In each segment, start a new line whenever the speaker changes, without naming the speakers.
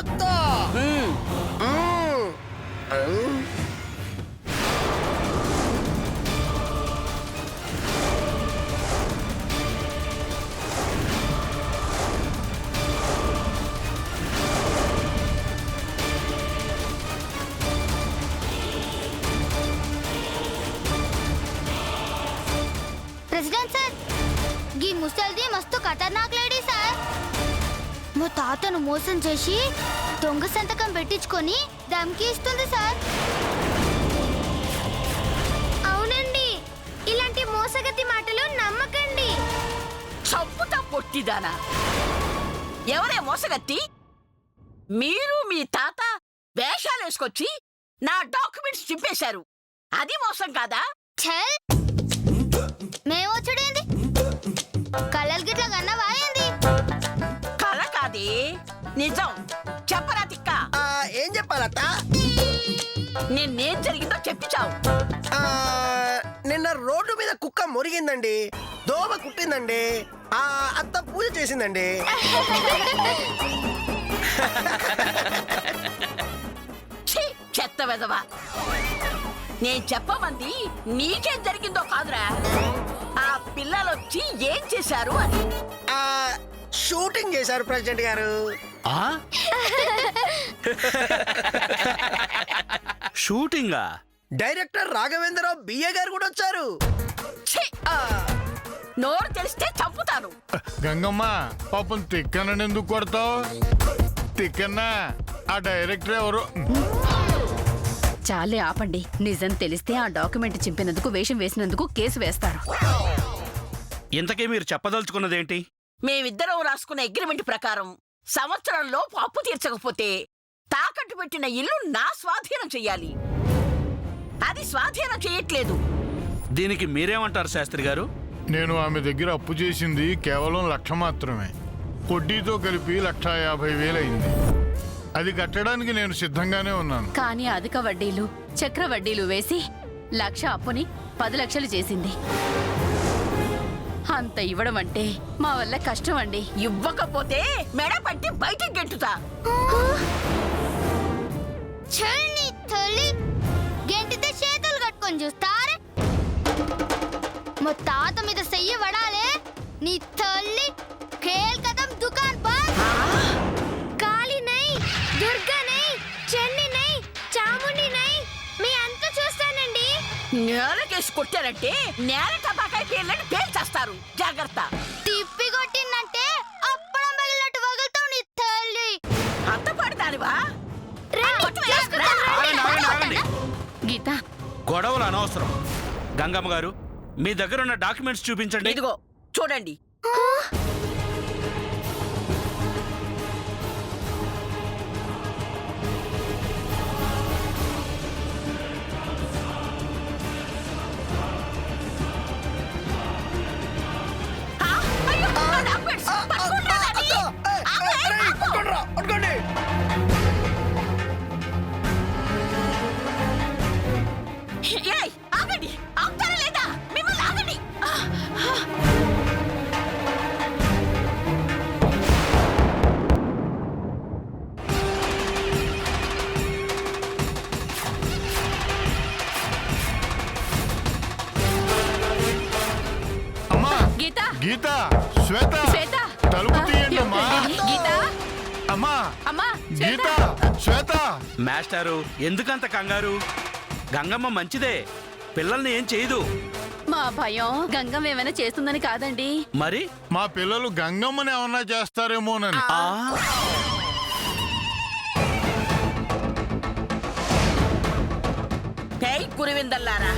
అత్త
president sir, గీ ముసల్ది మస్తు ఖతర్నాక్ lady sir. మా తాతను మోసం చేసి దొంగ సంతకం పెట్టించుకొని దమ్కి ఇస్తుంది సార్. అవునండి, ఇలాంటి మోసగతి మాటలు నమ్మకండి.
చంపుతా పొట్టిదానా. ఎవరే మోసగత్తి? మీరు మీ తాత వేషాలు వేసుకొచ్చి నా డాక్యుమెంట్స్ చింపేశారు. అది మోసం కాదా?
ఛల్, మేము చూడండి కళ్ళలు గిట్ల కన్నవా ఏంది?
కళ కాదే, నిజం. చెప్పరా తిక్క.
ఏం చెప్పాలత్త?
నిన్నేం జరిగిందో చెప్పిచావు.
నిన్న రోడ్డు మీద కుక్క మురిగిందండి, దోమ కుట్టిందండి, అత్త పూజ చేసిందండి.
ఛీ, చెత్త వెదవా. నేను చెప్పమంది నీకేం జరిగిందో కాదురా, ఆ పిల్లలొచ్చి ఏం చేశారు అని.
షూటింగ్ చేశారు ప్రెసిడెంట్ గారు.
షూటింగా?
డైరెక్టర్ రాఘవేంద్రరావు బిఏ గారు కూడా వచ్చారు.
ఛీ, నోరు తెలిస్తే చంపుతాను.
గంగమ్మ, పాపం తిక్కనని ఎందుకు కొడతావు? తిక్కన్నా ఆ డైరెక్టర్ ఎవరు?
చాలే ఆపండి. నిజం తెలిస్తే ఆ డాక్యుమెంట్ చింపినందుకు, వేషం వేసినందుకు కేసు వేస్తారు.
ఇంతకీ మీరు చెప్పదలుచుకున్నదేంటి?
మేమిద్దరం రాసుకున్న అగ్రిమెంట్ ప్రకారం సంవత్సరంలో అప్పు తీర్చకపోతే తాకట్టు పెట్టిన ఇల్లు నా స్వాధీనం చెయ్యాలి. అది స్వాధీనం చేయట్లేదు.
దీనికి మీరేమంటారు శాస్త్రి గారు?
నేను ఆమె దగ్గర అప్పు చేసింది కేవలం 1,00,000 మాత్రమే. వడ్డీతో కలిపి 1,50,000 అయింది. అది కట్టడానికి నేను సిద్ధంగానే ఉన్నాను.
కానీ అధిక వడ్డీలు, చక్ర వడ్డీలు వేసి 1,00,000 అప్పుని 10 లక్షలు చేసింది. అంత ఇవ్వడం అంటే మా వల్ల కష్టం అండి.
ఇవ్వకపోతే మెడ పట్టి బయటికి గెంటుతా.
ఛల్, నీ తల్లి గెంటితే చేతులు కట్టుకొని చూస్తారే. మా తాత మీద చెయ్యి వడాలే నీ తల్లి. ఖేల్ కదం దుకాన్ బంద్. కాళీ నై, దుర్గా నై, చెన్ని నై, చాముండి నై, మీ అంతా చూస్తానండి.
నేలకేసి కొట్టారంటే నేల టబాకాయ పేర్లని పేల్చేస్తారు. జాగ్రత్త.
తిప్పి కొట్టిందంటే అప్పడం పగిలినట్టు వగులుతావు నీ తల్లి.
అంత పడతానివా?
గీత,
గొడవలు అనవసరం. గంగమ్మ గారు, మీ దగ్గరున్న డాక్యుమెంట్స్ చూపించండి.
ఇదిగో చూడండి. ఆగండి, ఆగుతారా లేదా? మిమ్మల్ని ఆగండి.
అమ్మా,
గీత,
గీత, శ్వేత,
శ్వేత,
తలుపు తీయండి అమ్మా.
గీత,
అమ్మా,
అమ్మా,
గీత, శ్వేత.
మాస్టారు, ఎందుకంత కంగారు? గంగమ్మ మంచిదే, పిల్లల్ని ఏం చేయదు.
మా భయం గంగం ఏమైనా చేస్తుందని కాదండి.
మరి
మా పిల్లలు గంగమ్మని ఏమన్నా చేస్తారేమోనని.
గురువిందల్లారా,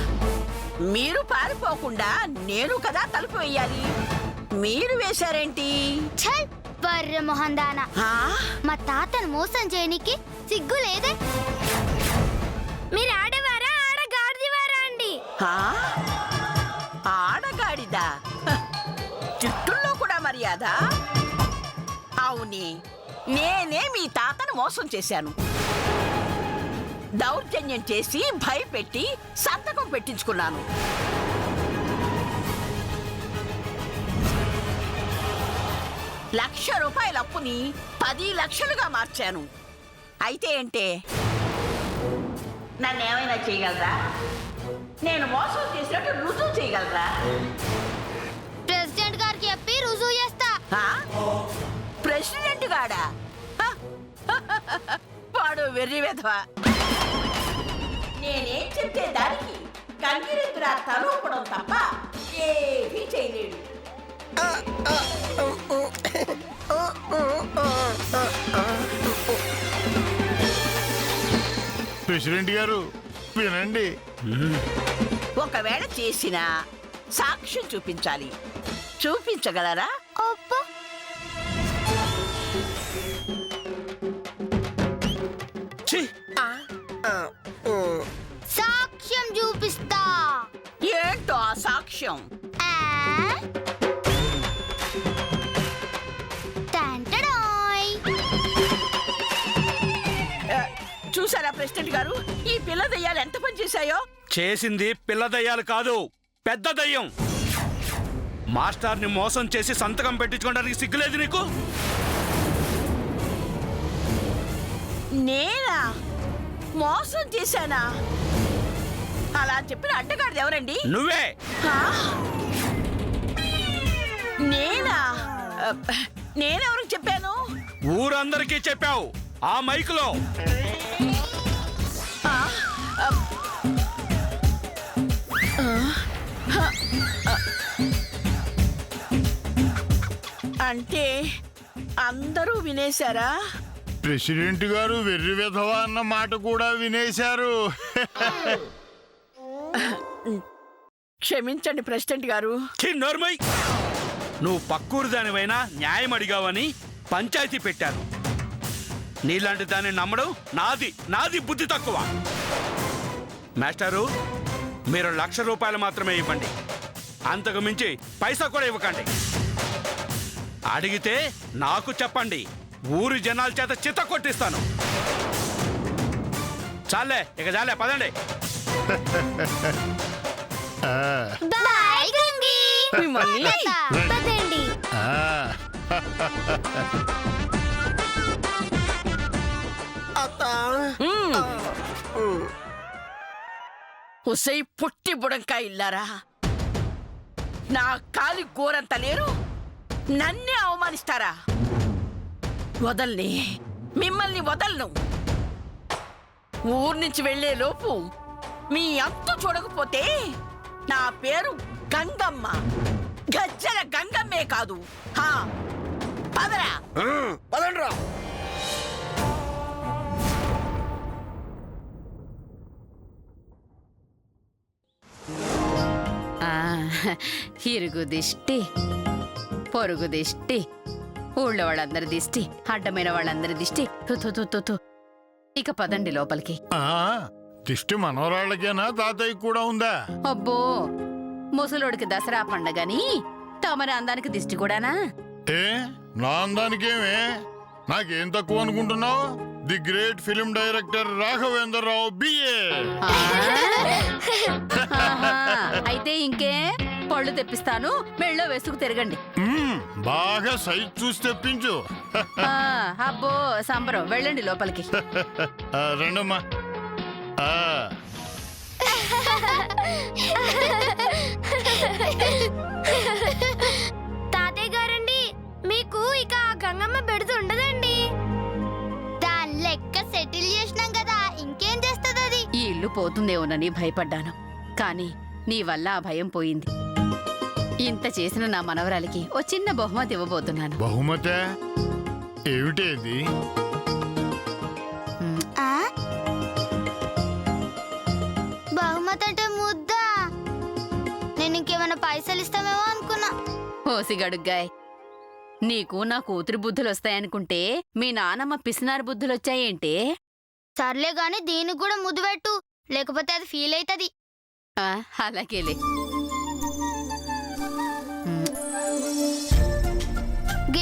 మీరు పారిపోకుండా నేను కదా తలుపు వేయాలి. మీరు వేశారేంటి?
ఛల్, బర్రె మొహందానా. మా తాతను మోసం చేయనికి సిగ్గు లేదే? మీరు ఆడేవారా ఆడగాడిదివారా అండి?
ఆడగాడిదా? చిట్టుల్లో కూడా మర్యాద? అవునే, నేనే మీ తాతను మోసం చేశాను. దౌర్జన్యం చేసి భయపెట్టి సంతకం పెట్టించుకున్నాను. ₹1,00,000 అప్పుని 10 లక్షలుగా మార్చాను. అయితే ఏంటే నన్నేమైనా చేయగలరా? నేను మోసం చేసినట్టు రుజువు చేయగలరా?
ప్రెసిడెంట్ గారికి చెప్పి రుజువు చేస్తా.
ఆ? ప్రెసిడెంట్ గాడా? హ! వాడు వెర్రి వెధవా. నేనేం చెప్తే దానికి కంగిరెద్దురా తలూపడం తప్ప ఏమీ చేయలేడు.
ప్రెసిడెంట్ గారు వినండి.
ఒకవేళ చేసినా సాక్ష్యం చూపించాలి. చూపించగలరా?
అబ్బా,
ఛీ!
సాక్ష్యం చూపిస్తా.
ఏంటో ఆ సాక్ష్యం?
ఆ? టంటడాయ్.
చూసారా ప్రెసిడెంట్ గారు, ఈ పిల్ల దయ్యాలు ఎంత పని చేశాయో?
చేసింది పిల్ల దయ్యాలు కాదు, పెద్ద దయ్యం. మాస్టర్ని మోసం చేసి సంతకం పెట్టించుకోవడానికి సిగ్గులేదు నీకు?
నేనా మోసం చేశానా? అలా చెప్పిన అడ్డగాడిది ఎవరండి?
నువ్వే.
ఆ? నేనా? నేనెవరికి చెప్పాను?
ఊరందరికీ చెప్పావు ఆ మైకులో.
ఆ? అంటే అందరూ వినేశారా?
ప్రెసిడెంట్ గారు వెర్రి విధవా అన్న మాట కూడా వినేశారు.
క్షమించండి ప్రెసిడెంట్ గారు.
ఛీ, నోర్మై. నువ్వు పక్కూరు దానివైనా న్యాయం అడిగావని పంచాయతీ పెట్టాను. నీలాంటి దాన్ని నమ్మడం నాది బుద్ధి తక్కువ. మాస్టారు, మీరు 1,00,000 రూపాయలు మాత్రమే ఇవ్వండి. అంతకు మించి పైసా కూడా ఇవ్వకండి. అడిగితే నాకు చెప్పండి, ఊరి జనాల చేత చిత్త కొట్టిస్తాను. చాలే, ఇక చాలే, పదండి.
ఆ,
బాయ్ గంగి.
మిమ్మల్ని
పదండి.
ఆ.
అత్త.
ఉసై పుట్టి బుడంకాయ ఇల్లారా, నా కాలి గోరంత లేరు, నన్నే అవమానిస్తారా? వదల్ని, మిమ్మల్ని వదలను. ఊరు నుంచి వెళ్లే లోపు మీ అంతు చూడకపోతే నా పేరు గంగమ్మ, గజ్జల గంగమ్మే కాదు. హా, పదరా.
పదండ్రా.
ఇరుగు దిష్టి, పొరుగు దిష్టి, ఊళ్ళో వాళ్ళందరి దిష్టి, అడ్డమైన వాళ్ళందరి దిష్టి. తు తు తు తు తు. ఇక పదండి లోపలికి.
ఆ, దిష్టి మనవరాళ్ళకేనా తాతయ్య కూడా ఉందా?
అబ్బో, ముసలోడికి దసరా పండగని తమరి అందానికి దిష్టి కూడానా?
ఏ నా అందానికేమే? నాకేం తక్కువ అనుకుంటున్నావు? The great film director Raghavendra Rao BA.
ఆహా, అయితే ఇంకే పళ్ళు తెప్పిస్తాను, మెళ్ళో వేసుకు తిరగండి.
బాగా సైజ్ చూసి తెప్పించు.
ఆ, అబ్బో సంబరం, వెళ్ళండి లోపలికి.
రెండమ్మా. ఆ,
తాతయ్య గారండి, మీకు ఇక ఆ గంగమ్మ బెడుతు ఉండదండి. దాని లెక్క సెటిల్ చేసినాం కదా, ఇంకేం చేస్తుంది అది?
ఈ ఇల్లు పోతుందేమోనని భయపడ్డాను, కానీ నీ వల్ల ఆ భయం పోయింది. ఇంత చేసిన నా మనవరాలికి ఓ చిన్న బహుమతి ఇవ్వబోతున్నాను.
బహుమతే? ఏమిటేది?
ఆ? బహుమతి అంటే ముద్దా? నేను ఇంకేమైనా పైసలు ఇస్తామేమో అనుకున్నా.
ఓసి గడుగ్గాయ్, నీకు నా కూతురు బుద్ధులొస్తాయనుకుంటే మీ నానమ్మ పిసినారు బుద్ధులొచ్చాయేంటే?
సర్లే గాని దీనికి కూడా ముద్దు పెట్టు, లేకపోతే అది ఫీల్ అవుతుంది.
ఆ, అలాగేలే.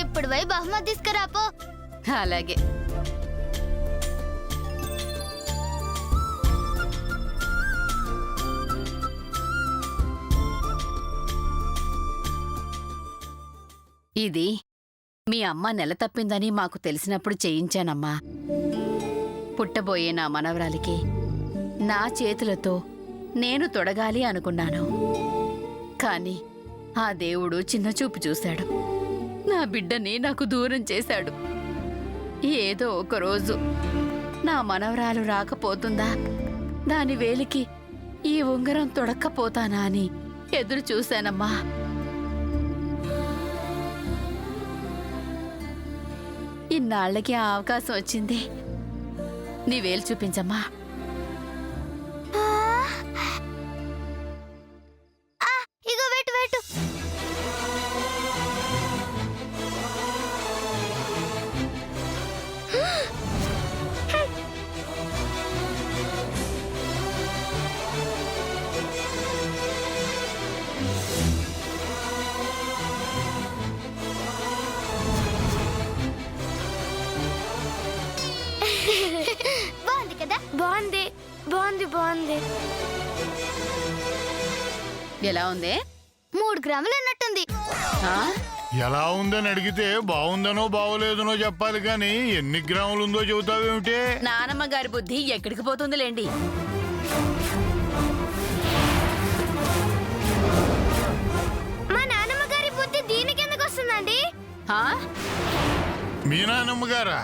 ఇప్పుడు పోయి బహుమతి తీసుకురాపో.
అలాగే. ఇది మీ అమ్మ నెల తప్పిందని మాకు తెలిసినప్పుడు చేయించానమ్మా. పుట్టబోయే నా మనవరాలికి నా చేతులతో నేను తొడగాలి అనుకున్నాను. కానీ ఆ దేవుడు చిన్నచూపు చూశాడు. నా బిడ్డని నాకు దూరం చేశాడు. ఏదో ఒకరోజు నా మనవరాలు రాకపోతుందా, దాని వేలికి ఈ ఉంగరం తొడక్కపోతానా అని ఎదురు చూశానమ్మా. ఇన్నాళ్ళకి ఆ అవకాశం వచ్చింది. నీ వేలు చూపించమ్మా.
ఇగో వెటు వెటు. బాగుంది కదా? బాగుంది బాగుంది బాగుంది.
ఎలా ఉంది?
3 గ్రాములు అన్నట్టుంది.
ఆ?
ఎలా ఉందని అడిగితే బాగుందనో బాగోలేదనో చెప్పాలి కానీ ఎన్ని గ్రాములు ఉందో చెబుతావేమిటే?
నానమ్మ గారి బుద్ధి ఎక్కడికి పోతుందిలేండి.
మా నాన్నమ్మ గారి బుద్ధి దీనికి ఎందుకు వస్తుందండి?
ఆ?
మీ నాన్నమ్మ గారా?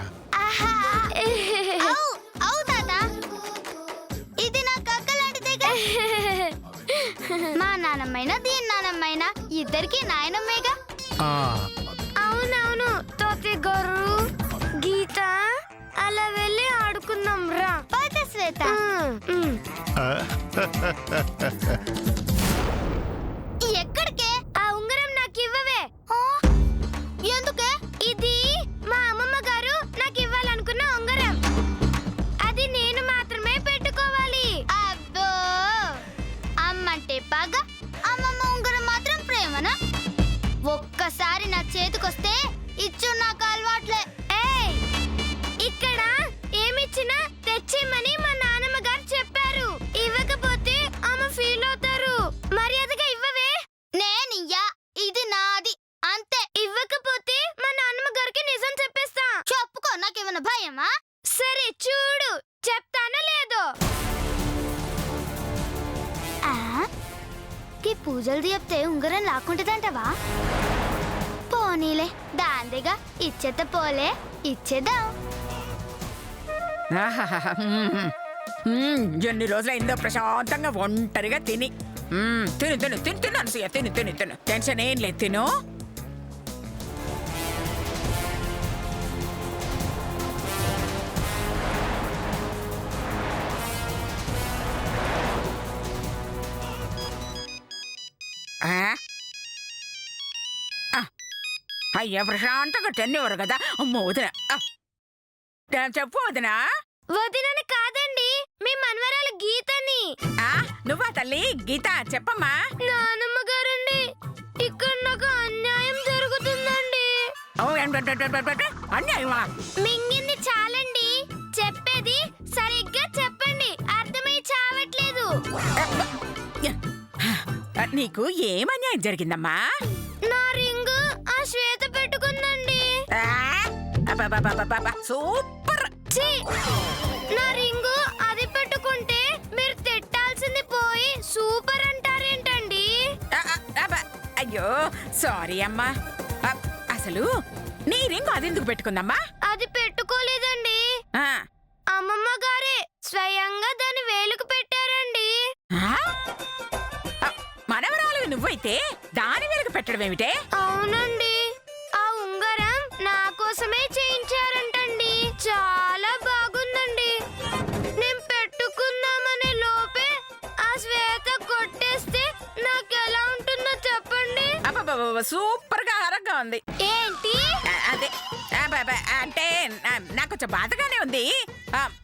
అవు తాత, ఇది నా కక్క లాంటిదేగా. మా నాన్నమ్మైనా దీని నాన్నమ్మైనా ఇద్దరికి నాయనమ్మేగా.
ఆ,
అవునవును తోతి గొర్రు గీత, అలా వెళ్ళి ఆడుకుందాం రా. పద శ్వేత.
ఆ,
ఎక్కడికే? ఆ ఉంగరం నాకు ఇవ్వవే. ఎందుకే? ఇది మా అమ్మమ్మ గారు నాకు ఇవ్వాలనుకున్న ఉంగరం. అది నేను మాత్రమే పెట్టుకోవాలి. అబ్బో, అమ్మంటే పగ, అమ్మమ్మ ఉంగరం మాత్రం ప్రేమనా? ఒక్కసారి నా చేతికొస్తే ఇచ్చు నాకు అలవాట్లే. ఏయ్, ఇక్కడ ఏమిచ్చినా తెచ్చిమ్మని మా నాన్నమ్మ గారు చెప్పారు. ఇవ్వకపోతే ఆమె ఫీల్ అవుతారు. మర్యాదగా ఇవ్వవే. నేనియ్యా, ఇది నాది అంతే. ఇవ్వకపోతే మా నాన్నమ్మ గారికి నిజం చెప్పేస్తా. చెప్పుకో, నాకేమైనా భయమా? సరే చూడు, చెప్తానో లేదో. ఈ పూజలు చెప్తే ఉంగరం లాక్కుంటదంటవా? పోనీలే, దాందేగా ఇచ్చేత పోలే, ఇచ్చేద్దాం.
ఆహాహాహా. ఎన్ని రోజులైందో ప్రశాంతంగా ఒంటరిగా తిని. తిను తిను తిను తిను అనసూయ, తిను తిను తిను. టెన్షన్ ఏం లేదు, తిను. అయ్యా ప్రశాంతంగా తినేవారు కదా. అమ్మో వదిన, చెప్పు వదినా.
వదినని కాదండి, మీ మనవరాలు గీతని.
నువ్వా తల్లి? గీత చెప్పమ్మా.
నానమ్మ గారండి, ఇక్కడ నాకు అన్యాయం జరుగుతుందండి.
అన్యాయమా?
మింగింది చాలండి, చెప్పేది సరిగ్గా చెప్పండి. అర్థమై చావట్లేదు.
నీకు ఏం అన్యాయం జరిగిందమ్మా?
నా రింగు ఆ శ్వేత పెట్టుకుందండి.
సూపర్.
ఛీ! నా రింగు అది పెట్టుకుంటే మీరు తిట్టాల్సింది పోయి సూపర్ అంటారేంటండి?
అయ్యో సారీ అమ్మా. అసలు నీ రింగు అది ఎందుకు పెట్టుకుందమ్మా?
అది పెట్టుకోలేదండి, అమ్మమ్మ గారే స్వయంగా దాని వేలుకు పెట్టారండి.
మనవరాలు నువ్వైతే దాని వెలుగు పెట్టడం ఏమిటే?
అవునండి, ఆ ఉంగరం నా కోసమే చేయించారంటండి. చాలా బాగుందండి. నేను పెట్టుకుందామనే లోపే ఆ శ్వేత కొట్టేస్తే నాకెలా ఉంటుందో చెప్పండి.
సూపర్ గా ఆరోగ్యంగా ఉంది.
ఏంటి?
అదే అంటే నాకు కొంచెం బాధగానే ఉంది.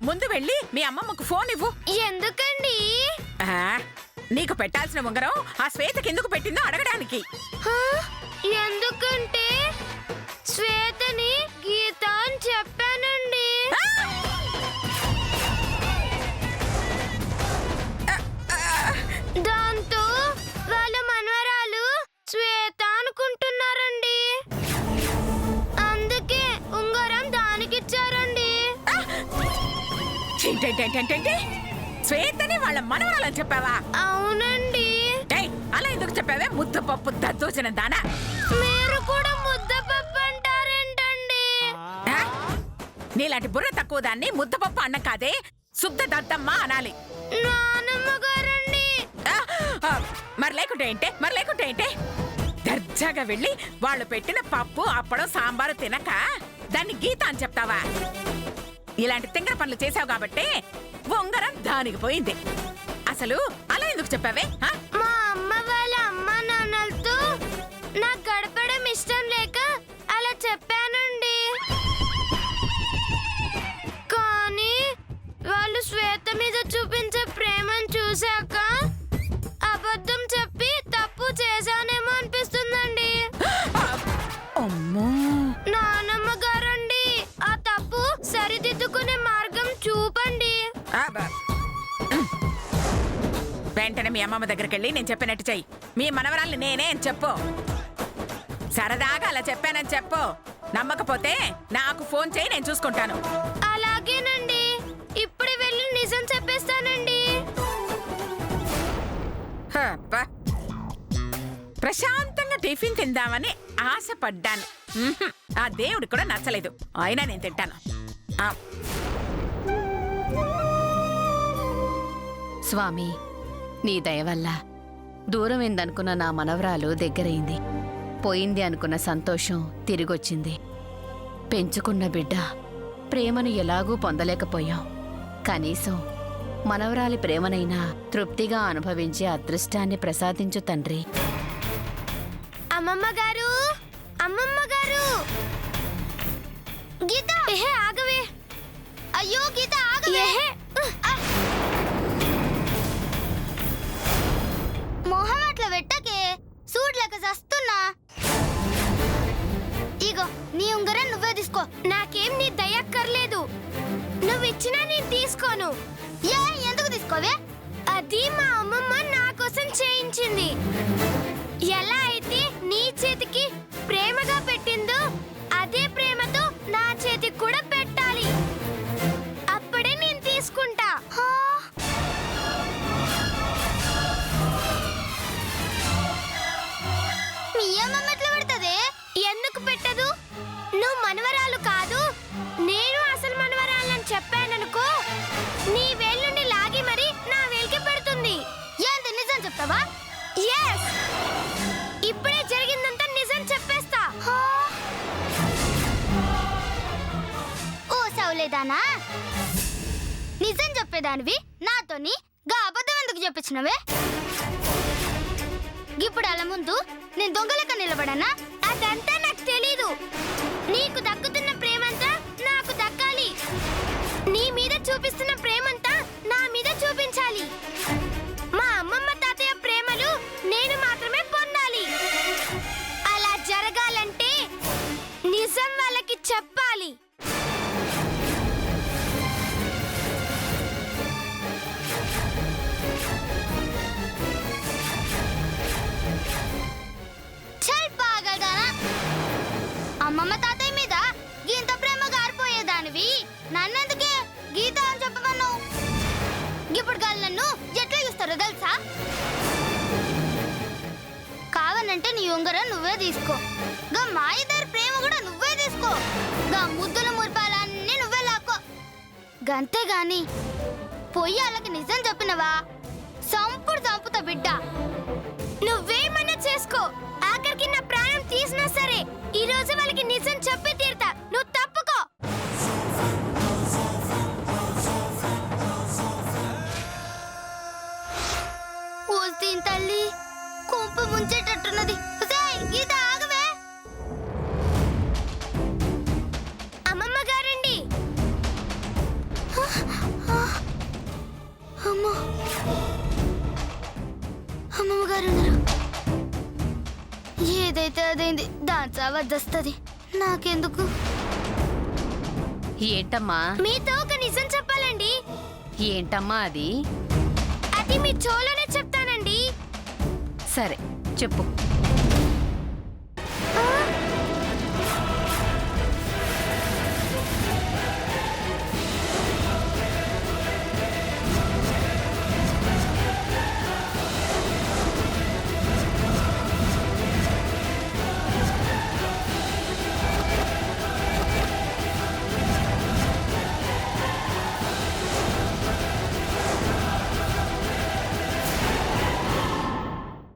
ముందు వెళ్ళి మీ అమ్మమ్మకు ఫోన్ ఇవ్వు.
ఎందుకండి?
నీకు పెట్టాల్సిన ఉంగరం ఆ శ్వేతకి ఎందుకు పెట్టిందో అడగడానికి.
ఎందుకంటే శ్వేతని గీత అని చెప్పానండి. దాంతో వాళ్ళ మనవరాలు శ్వేత అనుకుంటున్నారండి. అందుకే ఉంగరం దానికిచ్చారండి.
ఏంటేంటేంటేంటి శ్వేతని వాళ్ళ మనవరాలని చెప్పావా?
అవునండి.
ఏయ్, అలా ఎందుకు చెప్పావే? ముద్దపప్పు దద్దోజన దానా.
మీరు కూడా ముద్దపప్పు అంటారేంటండి?
ఆ? నీలాంటి బుర్ర తక్కువ దాన్ని ముద్దపప్పు అన్న కాదే, శుద్ధ దద్దమ్మ అనాలి.
నానమ్మ గారండి.
ఆ, ఆ, మరి లేకుంటే ఏంటే దర్జాగా వెళ్ళి వాళ్ళు పెట్టిన పప్పు అప్పడం సాంబారు తినక దాన్ని గీత అని చెప్తావా? ఇలాంటి తింగర పనులు చేసావు కాబట్టే ఉంగరం దానికి పోయింది. అసలు అలా ఎందుకు చెప్పావే? ఆ?
మా అమ్మ వాళ్ళ అమ్మ నాన్నలతో నాకు గడపడం ఇష్టం లేక అలా చెప్పానండి. కానీ వాళ్ళు శ్వేత మీద చూపించే ప్రేమను చూశాక అబద్ధం చెప్పి తప్పు చేశానేమో అనిపిస్తుందండి.
అమ్మో,
నానమ్మ గారండి, ఆ తప్పు సరిదిద్దుకునే మార్గం చూపండి.
వెంటనే మీ అమ్మమ్మ దగ్గరికి వెళ్ళి నేను చెప్పినట్టు చెయ్యి. మీ మనవరాల్ని నేనే అని చెప్పు. సరదాగా అలా చెప్పానని చెప్పు. నమ్మకపోతే నాకు ఫోన్ చేయి, నేను చూసుకుంటాను.
అలాగేనండి, ఇప్పుడే వెళ్ళి నిజం చెప్పేస్తానండి.
అబ్బా. ప్రశాంతంగా టిఫిన్ తిందామని ఆశపడ్డాను. ఉహుం, ఆ దేవుడికి కూడా నచ్చలేదు. అయినా నేను తింటాను. ఆ,
స్వామి, నీ దయ వల్ల దూరమైందనుకున్న నా మనవరాలు దగ్గరైంది. పోయింది అనుకున్న సంతోషం తిరిగొచ్చింది. పెంచుకున్న బిడ్డ ప్రేమను ఎలాగూ పొందలేకపోయాం. కనీసం మనవరాలి ప్రేమనైనా తృప్తిగా అనుభవించే అదృష్టాన్ని ప్రసాదించు తండ్రి.
అమ్మమ్మ గారు, అమ్మమ్మ గారు. గీత, ఏహే ఆగవే. అయ్యో గీత ఆగవే. మొహం అట్లా పెట్టకే, సూడ్లేక చస్తున్నా. ఇగో నీ ఉంగరం నువ్వే తీసుకో. నాకేం నీ దయక్కర్లేదు. నువ్వు ఇచ్చినా నేను తీసుకోను. ఎందుకు తీసుకోవే? అది మా అమ్మమ్మ నా కోసం చేయించింది. ఎలా అయితే నీ చేతికి ప్రేమగా పెట్టిందో అదే ప్రేమతో నా చేతికి కూడా పెట్టాలి. అప్పుడే నేను తీసుకుంటా. మీ అమ్మమ్మ ఎట్లా పెడతదే? ఎందుకు పెట్టదు? నువ్వు మనవరాలు కాదు, నేను అసలు మనవరాలని చెప్పాననుకో, నీ వేళ్ళుండి లాగి మరి నా వేలికి పెడుతుంది. ఏంది నిజం చెప్తావా? ఎస్, ఇప్పుడే జరిగిందంతా నిజం చెప్పేస్తా. ఓ సౌలేదానా, నిజం చెప్పేదానివి నాతోని గా అబద్ధం ఎందుకు చెప్పించినవే? ఇప్పుడు అలా ముందు నేను దొంగలక నిలబడనా? అదంతా నాకు తెలీదు. నీకు దక్కుతున్న ప్రేమంతా నాకు దక్కాలి. నీ మీద చూపిస్తున్న ప్రేమంతా నా మీద చూపించాలి. మా అమ్మమ్మ తాతయ్య ప్రేమలు నేను మాత్రమే పొందాలి. అలా జరగాలంటే నిజం వాళ్ళకి చెప్పాలి. చల్ పాగలదానా, అమ్మమ్మ తాతయ్య మీద గీత ప్రేమ గారిపోయేదానివి నన్నెందుకే గీత అని చెప్పమన్నావు? ఇప్పుడు గాలి నన్ను ఎట్లా చూస్తారో తెలుసా? కావాలంటే నీ ఉంగరం నువ్వే తీసుకో. గా మా ఇద్దరి ప్రేమ కూడా నువ్వే తీసుకో. గా ముద్దుల మురిపాలన్నీ నువ్వే లాక్కో. గంతేగాని పొయ్యి వాళ్ళకి నిజం చెప్పినవా చంపుతా బిడ్డ. నువ్వేమన్నా చేసుకో, ఆఖరికి నా ప్రాణం తీసినా సరే ఈ రోజు వాళ్ళకి నిజం చెప్పి తీరుతా. నువ్వు తప్పుకో. ఓల్తీన్ తల్లి, కుంప ముంచేటట్టున్నది. గీత ఆగవే. అమ్మమ్మ గారండి. అమ్మో, అమ్మమ్మ గారు ఉన్నారు. ఏదైతే అదైంది, దాని చావద్దొస్తుంది. నాకెందుకు?
ఏంటమ్మా?
మీతో ఒక నిజం చెప్పాలండి.
ఏంటమ్మా అది?
అది మీ చెవులోనే చెప్తానండి.
సరే చెప్పు.